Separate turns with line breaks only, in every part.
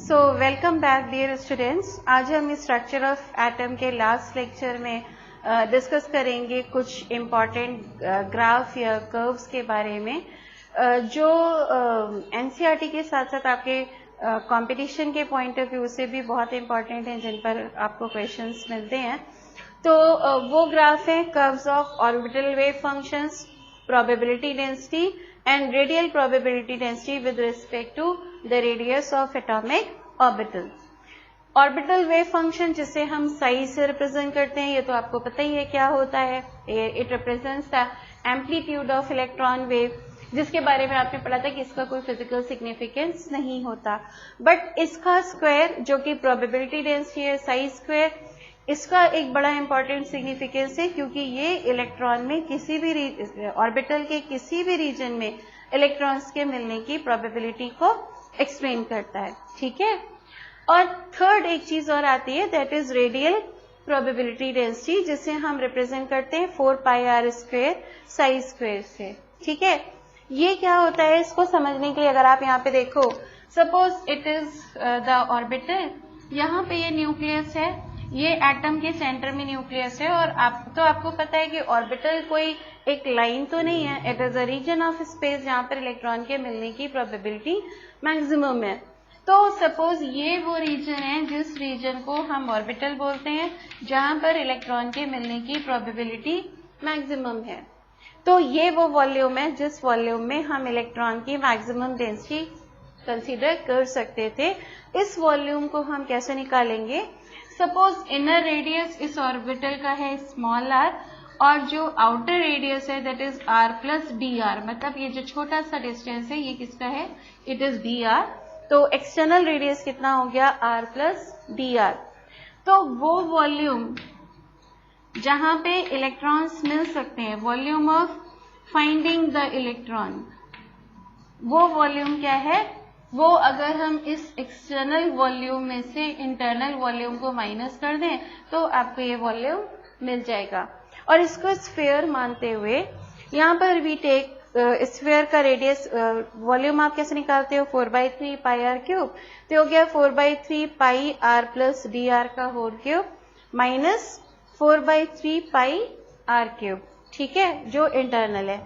सो welcome back dear students. आज हम structure of atom के लास्ट लेक्चर में डिस्कस करेंगे कुछ इम्पॉर्टेंट ग्राफ या कर्व्स के बारे में जो एनसीईआरटी के साथ साथ आपके कंपटीशन के पॉइंट ऑफ व्यू से भी बहुत इम्पॉर्टेंट हैं, जिन पर आपको क्वेश्चंस मिलते हैं। तो वो ग्राफ है curves of orbital wave functions, probability density and radial probability density with respect to the radius of atomic orbital. Orbital wave function जिसे हम साइज से रिप्रेजेंट करते हैं, ये तो आपको पता ही है क्या होता है। It represents the amplitude of electron wave, जिसके बारे में आपने पढ़ा था कि इसका कोई फिजिकल सिग्निफिकेंस नहीं होता। बट इसका स्क्वायर जो कि प्रोबेबिलिटी डेंसिटी है, साइज स्क्वायर, इसका एक बड़ा इंपॉर्टेंट सिग्निफिकेंस है, क्योंकि ये इलेक्ट्रॉन में किसी भी ऑर्बिटल के किसी भी रीजन में इलेक्ट्रॉन्स के मिलने की प्रोबेबिलिटी को एक्सप्लेन करता है। ठीक है। और थर्ड एक चीज और आती है, that is radial probability density, जिसे हम रिप्रेजेंट करते हैं 4πr² साइज स्क्वायर से। ठीक है। ये क्या होता है, इसको समझने के लिए अगर आप यहाँ पे देखो, suppose it is the orbital, यहाँ पे ये न्यूक्लियस है, ये एटम के सेंटर में न्यूक्लियस है, और आपको पता है कि ऑर्बिटल कोई एक लाइन तो नहीं है, it is a region of space जहां पर इलेक्ट्रॉन के मिलने की प्रोबेबिलिटी मैक्सिमम है। तो सपोज ये वो रीजन है जिस रीजन को हम ऑर्बिटल बोलते हैं, जहां पर इलेक्ट्रॉन के मिलने की प्रोबेबिलिटी मैक्सिमम है। तो ये वो वॉल्यूम है जिस वॉल्यूम में हम इलेक्ट्रॉन की मैक्सिमम डेंसिटी कंसीडर कर सकते थे। इस वॉल्यूम को हम कैसे निकालेंगे, सपोज इनर रेडियस इस ऑर्बिटल का है स्मॉल r, और जो आउटर रेडियस है that is r plus D R, मतलब ये जो छोटा सा डिस्टेंस है ये किसका है, इट इज डी आर। तो एक्सटर्नल रेडियस कितना हो गया, r प्लस डी आर। तो वो वॉल्यूम जहां पे इलेक्ट्रॉन्स मिल सकते हैं, volume of finding the electron, वो वॉल्यूम क्या है, वो अगर हम इस एक्सटर्नल वॉल्यूम में से इंटरनल वॉल्यूम को माइनस कर दें तो आपको ये वॉल्यूम मिल जाएगा। और इसको स्फीयर मानते हुए यहाँ पर भी टेक स्फीयर का रेडियस वॉल्यूम आप कैसे निकालते हो, 4/3 πr³, तो हो गया 4/3 πr प्लस डी आर का होल क्यूब माइनस 4/3 πr³। ठीक है, जो इंटरनल है।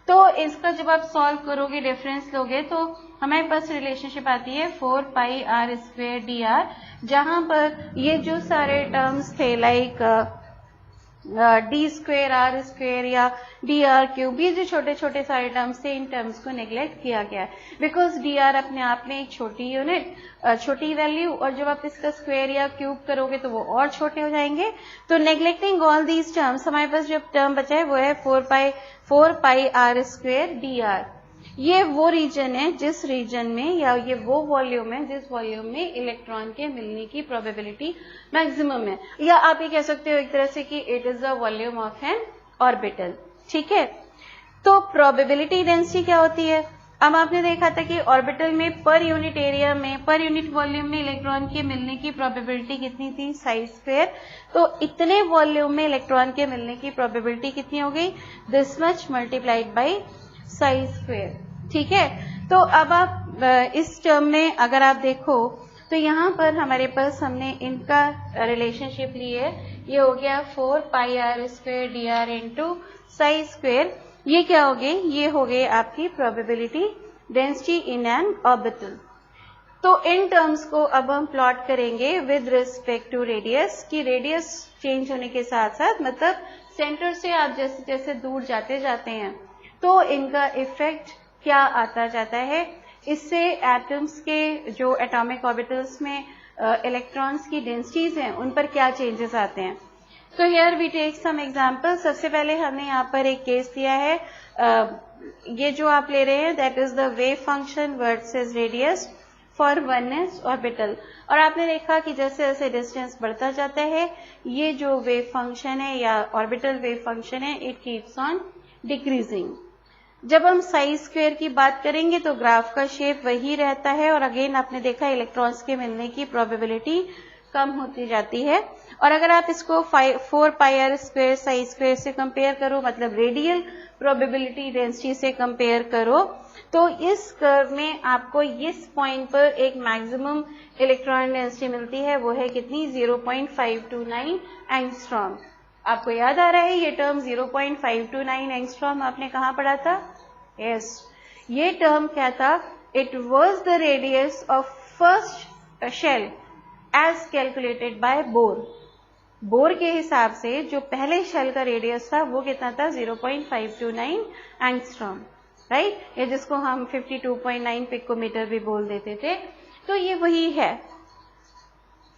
तो इसका जब आप सॉल्व करोगे, डिफरेंस लोगे, तो हमारे पास रिलेशनशिप आती है 4πr² डी आर, जहां पर ये जो सारे टर्म्स थे लाइक d²r² या dr³, ये जो छोटे छोटे सारे टर्म्स थे, इन टर्म्स को नेग्लेक्ट किया गया है, बिकॉज डी आर अपने आप में एक छोटी यूनिट, छोटी वैल्यू, और जब आप इसका स्क्वायर या क्यूब करोगे तो वो और छोटे हो जाएंगे। तो नेग्लेक्टिंग ऑल दीज टर्म्स, हमारे पास जो टर्म बचा है वो है 4πr² डी आर। ये वो रीजन है जिस रीजन में, या ये वो वॉल्यूम है जिस वॉल्यूम में इलेक्ट्रॉन के मिलने की प्रोबेबिलिटी मैक्सिमम है, या आप ये कह सकते हो एक तरह से कि it is the volume of N orbital. ठीक है। तो प्रोबेबिलिटी डेंसिटी क्या होती है, अब आपने देखा था कि ऑर्बिटल में पर यूनिट एरिया में, पर यूनिट वॉल्यूम में इलेक्ट्रॉन के मिलने की प्रोबेबिलिटी कितनी थी, साइज स्क्वायर। तो इतने वॉल्यूम में इलेक्ट्रॉन के मिलने की प्रोबेबिलिटी कितनी हो गई, this much multiplied by size square. ठीक है। तो अब आप इस टर्म में अगर आप देखो तो यहाँ पर हमारे पास हमने इनका रिलेशनशिप ली है, ये हो गया 4πr² D R into size square. ये क्या हो गई, ये हो गई आपकी probability density in an orbital. तो इन टर्म्स को अब हम प्लॉट करेंगे विद रिस्पेक्ट टू रेडियस, की रेडियस चेंज होने के साथ साथ, मतलब सेंटर से आप जैसे जैसे दूर जाते जाते हैं तो इनका इफेक्ट क्या आता जाता है, इससे एटम्स के जो एटॉमिक ऑर्बिटल्स में इलेक्ट्रॉन्स की डेंसिटीज हैं उन पर क्या चेंजेस आते हैं। तो here we take some example. सबसे पहले हमने यहाँ पर एक केस दिया है, ये जो आप ले रहे हैं that is the wave function versus radius for 1s orbital. और आपने देखा कि जैसे जैसे डिस्टेंस बढ़ता जाता है, ये जो वेव फंक्शन है या ऑर्बिटल वेव फंक्शन है, इट कीप्स ऑन डिक्रीजिंग। जब हम साइज स्क्वायर की बात करेंगे तो ग्राफ का शेप वही रहता है, और अगेन आपने देखा इलेक्ट्रॉन्स के मिलने की प्रोबेबिलिटी कम होती जाती है। और अगर आप इसको 4πr² साइज स्क्वायर से कंपेयर करो, मतलब रेडियल प्रोबेबिलिटी डेंसिटी से कंपेयर करो तो इस कर्व में आपको इस पॉइंट पर एक मैक्सिमम इलेक्ट्रॉन डेंसिटी मिलती है, वो है कितनी 0.529 एंगस्ट्रॉम। आपको याद आ रहा है ये टर्म 0.529 एंगस्ट्रॉम आपने कहाँ पढ़ा था? यस, ये टर्म क्या था? It was the radius of first shell as calculated by Bohr. Bohr के हिसाब से जो पहले शेल का रेडियस था वो कितना था? 0.529 एंगस्ट्रॉम, राइट? ये जिसको हम 52.9 पिकोमीटर भी बोल देते थे। तो ये वही है।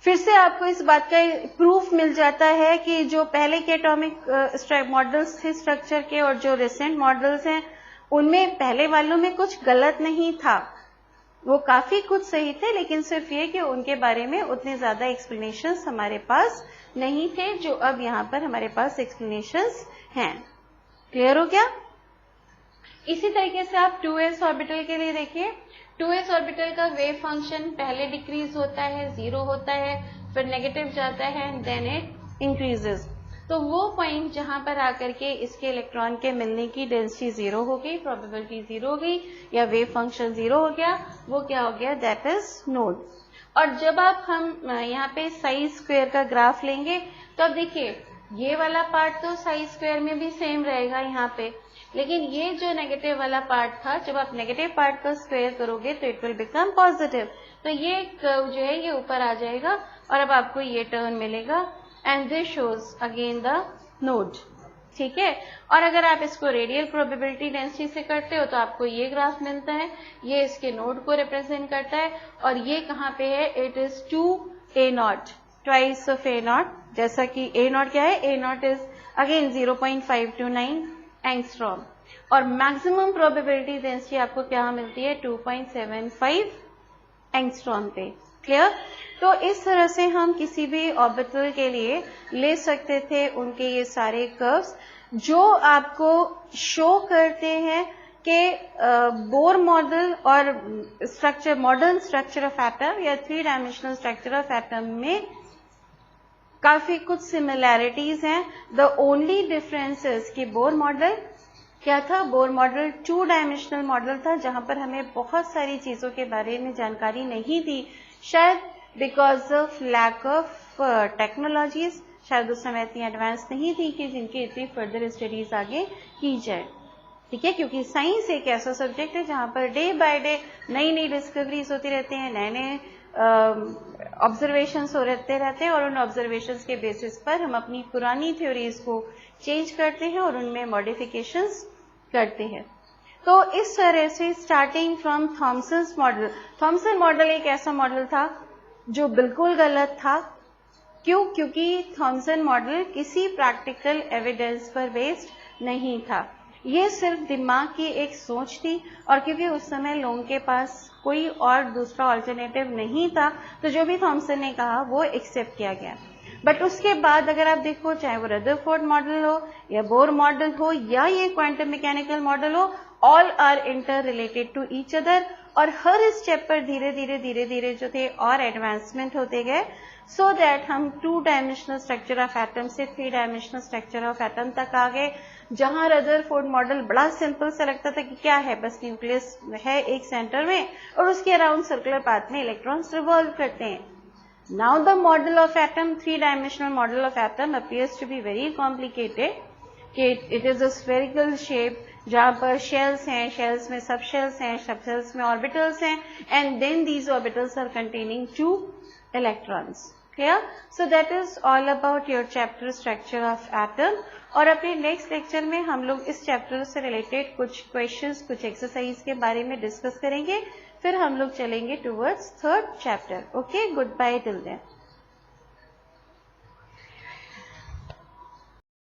फिर से आपको इस बात का प्रूफ मिल जाता है कि जो पहले के एटॉमिक मॉडल्स थे स्ट्रक्चर के और जो रिसेंट मॉडल्स हैं उनमें पहले वालों में कुछ गलत नहीं था, वो काफी कुछ सही थे, लेकिन सिर्फ ये कि उनके बारे में उतने ज्यादा एक्सप्लेनेशंस हमारे पास नहीं थे जो अब यहाँ पर हमारे पास एक्सप्लेनेशंस हैं। क्लियर हो गया? इसी तरीके से आप 2s ऑर्बिटल के लिए देखिए। 2s ऑर्बिटल का वेव फंक्शन पहले डिक्रीज होता है, 0 होता है, फिर नेगेटिव जाता है, देन इट इंक्रीजेस। तो वो पॉइंट जहां पर आकर के इसके इलेक्ट्रॉन के मिलने की डेंसिटी 0 हो गई, प्रोबेबिलिटी 0 हो गई या वेव फंक्शन 0 हो गया, वो क्या हो गया? That is node. और जब हम यहाँ पे साइज स्क्वायर का ग्राफ लेंगे तो अब देखिए ये वाला पार्ट तो साइज स्क्वायर में भी सेम रहेगा यहाँ पे, लेकिन ये जो नेगेटिव वाला पार्ट था, जब आप नेगेटिव पार्ट का स्क्वायर करोगे तो इट विल बिकम पॉजिटिव। तो ये कर्व जो है ये ऊपर आ जाएगा और अब आपको ये टर्न मिलेगा and this shows again the node. ठीक है? और अगर आप इसको रेडियल प्रोबेबिलिटी डेंसिटी से करते हो तो आपको ये ग्राफ मिलता है, ये इसके नोड को रिप्रेजेंट करता है और ये कहाँ पे है? It is 2a0, twice of a0, जैसा कि a0 क्या है? a0 इज अगेन 0.529 एंगस्ट्रॉम और मैक्सिमम प्रोबेबिलिटी डेंसिटी आपको क्या मिलती है? 2.75 एंगस्ट्रॉम पे। क्लियर? तो इस तरह से हम किसी भी ऑर्बिटल के लिए ले सकते थे उनके ये सारे कर्व्स जो आपको शो करते हैं कि बोर मॉडल और structure, modern structure of atom या 3 डायमेंशनल स्ट्रक्चर ऑफ एटम में काफी कुछ सिमिलैरिटीज हैं। द ओनली डिफरेंसेस कि बोर मॉडल क्या था? बोर मॉडल 2 डायमेंशनल मॉडल था जहां पर हमें बहुत सारी चीजों के बारे में जानकारी नहीं थी, शायद because of lack of technologies, शायद उस समय इतनी एडवांस नहीं थी कि जिनकी इतनी फर्दर स्टडीज आगे की जाए। ठीक है? क्योंकि साइंस एक ऐसा सब्जेक्ट है जहां पर डे बाय डे नई नई डिस्कवरीज होती रहती हैं, नए नए ऑब्जर्वेशंस होते रहते हैं और उन ऑब्जर्वेशंस के बेसिस पर हम अपनी पुरानी थ्योरीज को चेंज करते हैं और उनमें मॉडिफिकेशंस करते हैं। तो इस तरह से starting from Thomson's model, Thompson model एक ऐसा मॉडल था जो बिल्कुल गलत था। क्यों? क्योंकि थॉमसन मॉडल किसी प्रैक्टिकल एविडेंस पर बेस्ड नहीं था, ये सिर्फ दिमाग की एक सोच थी और क्योंकि उस समय लोगों के पास कोई और दूसरा ऑल्टरनेटिव नहीं था तो जो भी थॉमसन ने कहा वो एक्सेप्ट किया गया। बट उसके बाद अगर आप देखो, चाहे वो रदरफोर्ड मॉडल हो या बोर मॉडल हो या ये क्वांटम मैकेनिकल मॉडल हो, all are inter related to each other और हर स्टेप पर धीरे धीरे जो थे और एडवांसमेंट होते गए सो दैट हम 2 डायमेंशनल स्ट्रक्चर ऑफ एटम से 3 डायमेंशनल स्ट्रक्चर ऑफ एटम तक आ गए, जहां रदरफोर्ड मॉडल बड़ा सिंपल सा लगता था कि क्या है, बस न्यूक्लियस है एक सेंटर में और उसके अराउंड सर्कुलर पाथ में इलेक्ट्रॉन्स रिवॉल्व करते हैं। Now the model of atom, 3-dimensional model of atom appears to be very complicated. It is a spherical shape जहाँ पर shells हैं, shells में subshells हैं, subshells में orbitals हैं, and then these orbitals are containing 2 electrons. Clear? So that is all about your chapter structure of atom. और अपने next lecture में हम लोग इस chapter से related कुछ questions, कुछ exercise के बारे में discuss करेंगे, फिर हम लोग चलेंगे towards 3rd chapter. Okay, goodbye till then.